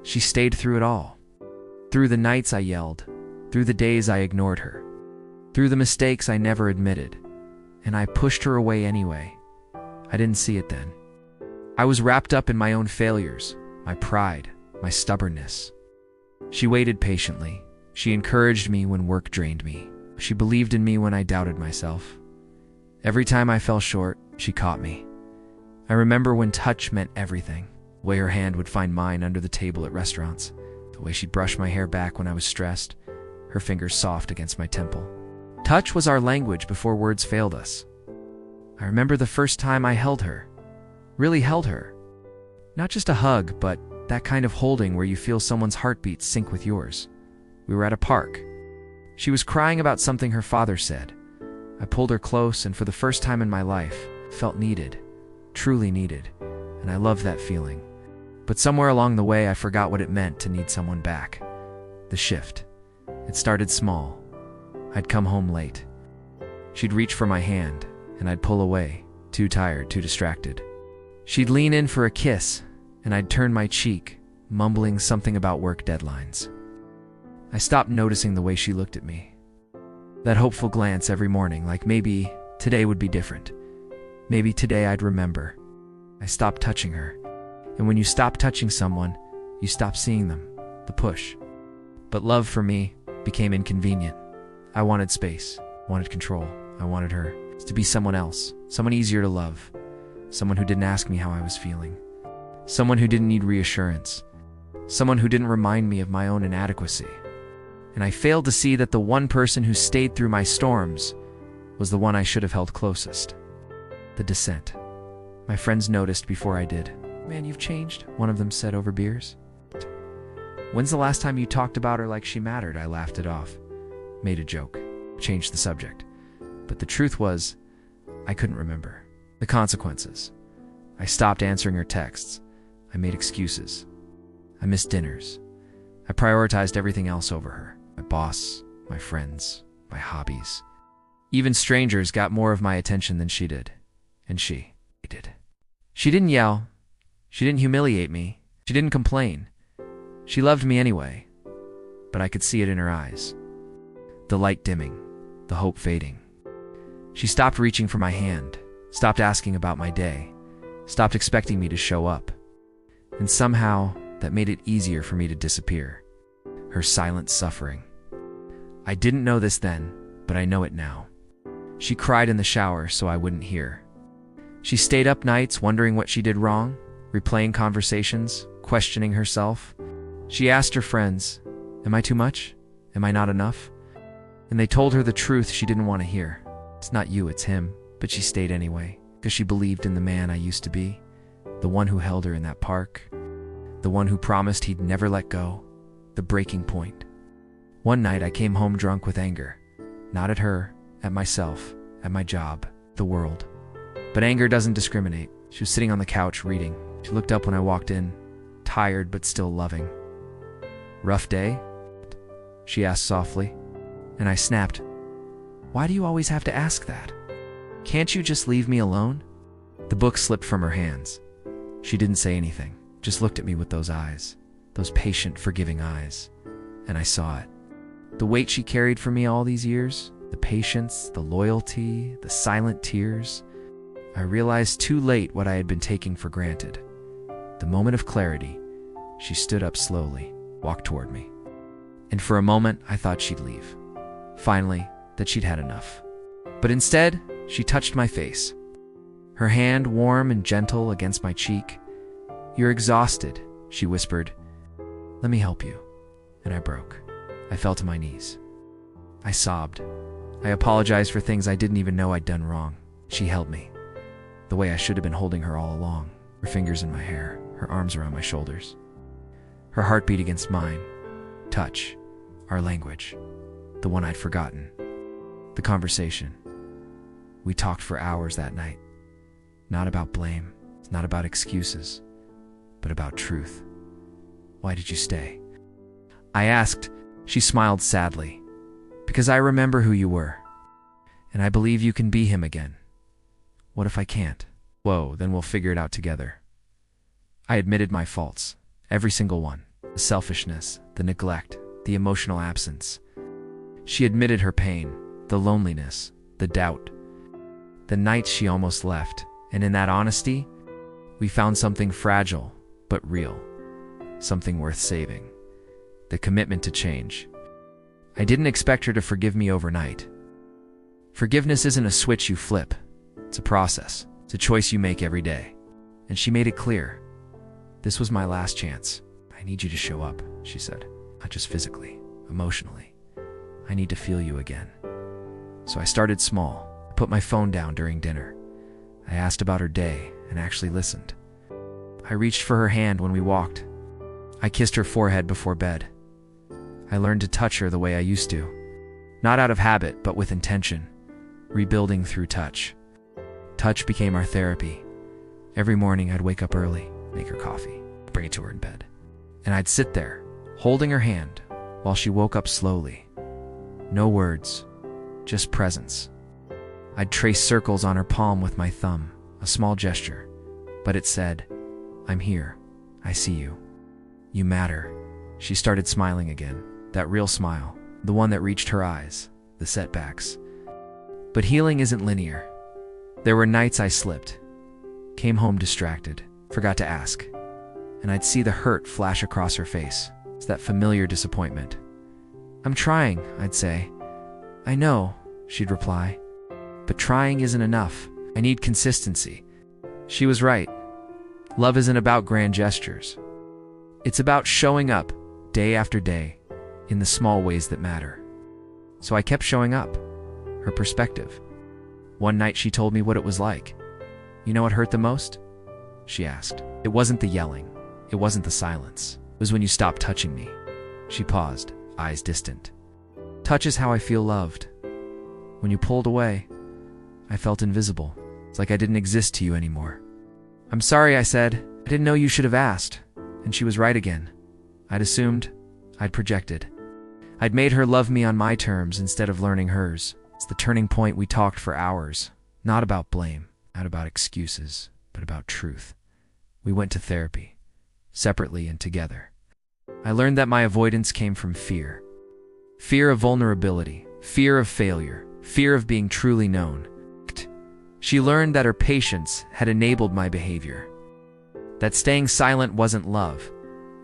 She stayed through it all. Through the nights I yelled, through the days I ignored her, through the mistakes I never admitted, and I pushed her away anyway. I didn't see it then. I was wrapped up in my own failures, my pride, my stubbornness. She waited patiently. She encouraged me when work drained me. She believed in me when I doubted myself. Every time I fell short, she caught me. I remember when touch meant everything. The way her hand would find mine under the table at restaurants. The way she'd brush my hair back when I was stressed, her fingers soft against my temple. Touch was our language before words failed us. I remember the first time I held her. Really held her. Not just a hug, but that kind of holding where you feel someone's heartbeat sync with yours. We were at a park. She was crying about something her father said. I pulled her close and for the first time in my life, felt needed, truly needed, and I loved that feeling. But somewhere along the way, I forgot what it meant to need someone back. The shift. It started small. I'd come home late. She'd reach for my hand, and I'd pull away, too tired, too distracted. She'd lean in for a kiss, and I'd turn my cheek, mumbling something about work deadlines. I stopped noticing the way she looked at me. That hopeful glance every morning, like maybe today would be different. Maybe today I'd remember. I stopped touching her. And when you stop touching someone, you stop seeing them, the push. But love for me became inconvenient. I wanted space, wanted control. I wanted her to be someone else, someone easier to love, someone who didn't ask me how I was feeling, someone who didn't need reassurance, someone who didn't remind me of my own inadequacy. And I failed to see that the one person who stayed through my storms was the one I should have held closest. The descent. My friends noticed before I did. "Man, you've changed," one of them said over beers. "When's the last time you talked about her like she mattered?" I laughed it off. Made a joke. Changed the subject. But the truth was, I couldn't remember. The consequences. I stopped answering her texts. I made excuses. I missed dinners. I prioritized everything else over her. My boss, my friends, my hobbies. Even strangers got more of my attention than she did. And she did. She didn't yell. She didn't humiliate me. She didn't complain. She loved me anyway. But I could see it in her eyes. The light dimming. The hope fading. She stopped reaching for my hand. Stopped asking about my day. Stopped expecting me to show up. And somehow, that made it easier for me to disappear. Her silent suffering. I didn't know this then, but I know it now. She cried in the shower so I wouldn't hear. She stayed up nights wondering what she did wrong, replaying conversations, questioning herself. She asked her friends, "Am I too much? Am I not enough?" And they told her the truth she didn't want to hear. "It's not you, it's him." But she stayed anyway, because she believed in the man I used to be, the one who held her in that park, the one who promised he'd never let go, the breaking point. One night I came home drunk with anger, not at her, at myself, at my job, the world. But anger doesn't discriminate. She was sitting on the couch reading. She looked up when I walked in, tired but still loving. "Rough day?" she asked softly, and I snapped, "Why do you always have to ask that? Can't you just leave me alone?" The book slipped from her hands. She didn't say anything, just looked at me with those eyes, those patient, forgiving eyes, and I saw it. The weight she carried for me all these years, the patience, the loyalty, the silent tears. I realized too late what I had been taking for granted. The moment of clarity, she stood up slowly, walked toward me. And for a moment, I thought she'd leave. Finally, that she'd had enough. But instead, she touched my face. Her hand warm and gentle against my cheek. "You're exhausted," she whispered. "Let me help you." And I broke. I fell to my knees. I sobbed. I apologized for things I didn't even know I'd done wrong. She held me, the way I should have been holding her all along, her fingers in my hair, her arms around my shoulders. Her heartbeat against mine. Touch. Our language. The one I'd forgotten. The conversation. We talked for hours that night. Not about blame, not about excuses, but about truth. "Why did you stay?" I asked. She smiled sadly. "Because I remember who you were, and I believe you can be him again. What if I can't?" "Whoa, then we'll figure it out together." I admitted my faults, every single one. the selfishness, the neglect, the emotional absence. She admitted her pain, the loneliness, the doubt, the nights she almost left, and in that honesty, we found something fragile but real, something worth saving, the commitment to change. I didn't expect her to forgive me overnight. Forgiveness isn't a switch you flip. It's a process. It's a choice you make every day. And she made it clear. This was my last chance. I need you to show up, she said. Not just physically, emotionally. I need to feel you again. So I started small. I put my phone down during dinner. I asked about her day and actually listened. I reached for her hand when we walked. I kissed her forehead before bed. I learned to touch her the way I used to. Not out of habit, but with intention. Rebuilding through touch. Touch became our therapy. Every morning I'd wake up early, make her coffee, bring it to her in bed. And I'd sit there, holding her hand, while she woke up slowly. No words, just presence. I'd trace circles on her palm with my thumb, a small gesture, but it said, "I'm here. I see you. You matter." She started smiling again, that real smile, the one that reached her eyes, the setbacks. But healing isn't linear. There were nights I slipped, came home distracted, forgot to ask, and I'd see the hurt flash across her face. It's that familiar disappointment. "I'm trying," I'd say. "I know," she'd reply. "But trying isn't enough. I need consistency." She was right. Love isn't about grand gestures. It's about showing up, day after day, in the small ways that matter. So I kept showing up. Her perspective. One night she told me what it was like. "You know what hurt the most?" she asked. "It wasn't the yelling. It wasn't the silence. It was when you stopped touching me." She paused, eyes distant. "Touch is how I feel loved. When you pulled away, I felt invisible. It's like I didn't exist to you anymore." "I'm sorry," I said. "I didn't know you should have asked." And she was right again. I'd assumed. I'd projected. I'd made her love me on my terms instead of learning hers. It's the turning point. We talked for hours. Not about blame, not about excuses, but about truth. We went to therapy, separately and together. I learned that my avoidance came from fear. Fear of vulnerability, fear of failure, fear of being truly known. She learned that her patience had enabled my behavior. That staying silent wasn't love.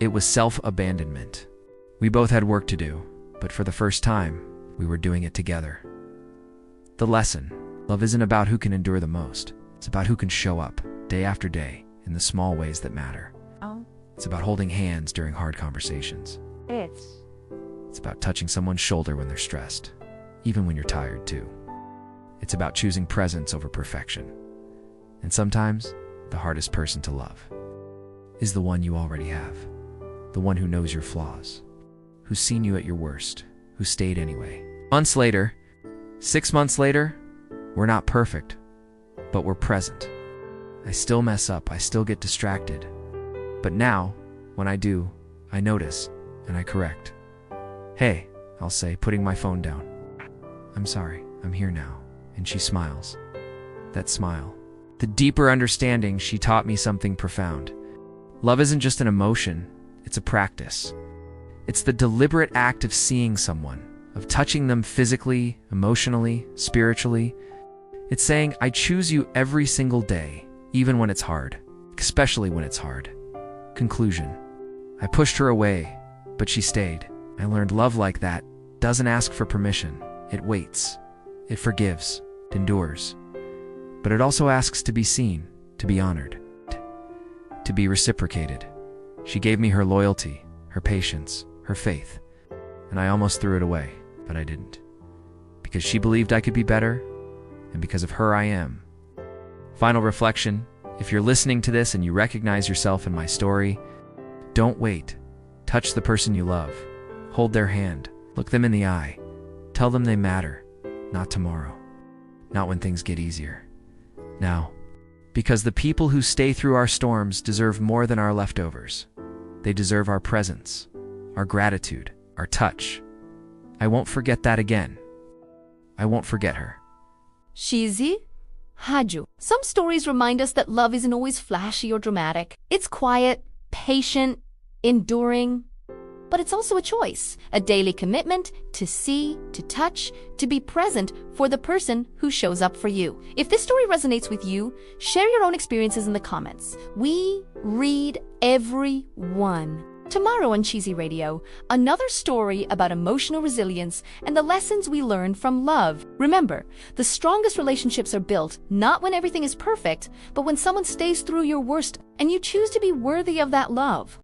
It was self-abandonment. We both had work to do, but for the first time, we were doing it together. The lesson: love isn't about who can endure the most. It's about who can show up, day after day, in the small ways that matter. It's about holding hands during hard conversations. It's about touching someone's shoulder when they're stressed, even when you're tired too. It's about choosing presence over perfection. And sometimes, the hardest person to love is the one you already have. The one who knows your flaws, who's seen you at your worst, who stayed anyway. Months later, 6 months later, we're not perfect, but we're present. I still mess up, I still get distracted. But now, when I do, I notice and I correct. "Hey," I'll say, putting my phone down. "I'm sorry, I'm here now." And she smiles. That smile. The deeper understanding, she taught me something profound. Love isn't just an emotion, it's a practice. It's the deliberate act of seeing someone, of touching them physically, emotionally, spiritually. It's saying, "I choose you every single day, even when it's hard, especially when it's hard." Conclusion. I pushed her away, but she stayed. I learned love like that doesn't ask for permission. It waits. It forgives. It endures. But it also asks to be seen, to be honored, to be reciprocated. She gave me her loyalty, her patience, her faith, and I almost threw it away, but I didn't. Because she believed I could be better, and because of her I am. Final reflection: if you're listening to this and you recognize yourself in my story, don't wait. Touch the person you love. Hold their hand. Look them in the eye. Tell them they matter. Not tomorrow. Not when things get easier. Now. Because the people who stay through our storms deserve more than our leftovers. They deserve our presence, our gratitude, our touch. I won't forget that again. I won't forget her. Cheezy Radio. Some stories remind us that love isn't always flashy or dramatic. It's quiet, patient, enduring, but it's also a choice, a daily commitment to see, to touch, to be present for the person who shows up for you. If this story resonates with you, share your own experiences in the comments. We read every one. Tomorrow on Cheezy Radio, another story about emotional resilience and the lessons we learn from love. Remember, the strongest relationships are built not when everything is perfect, but when someone stays through your worst and you choose to be worthy of that love.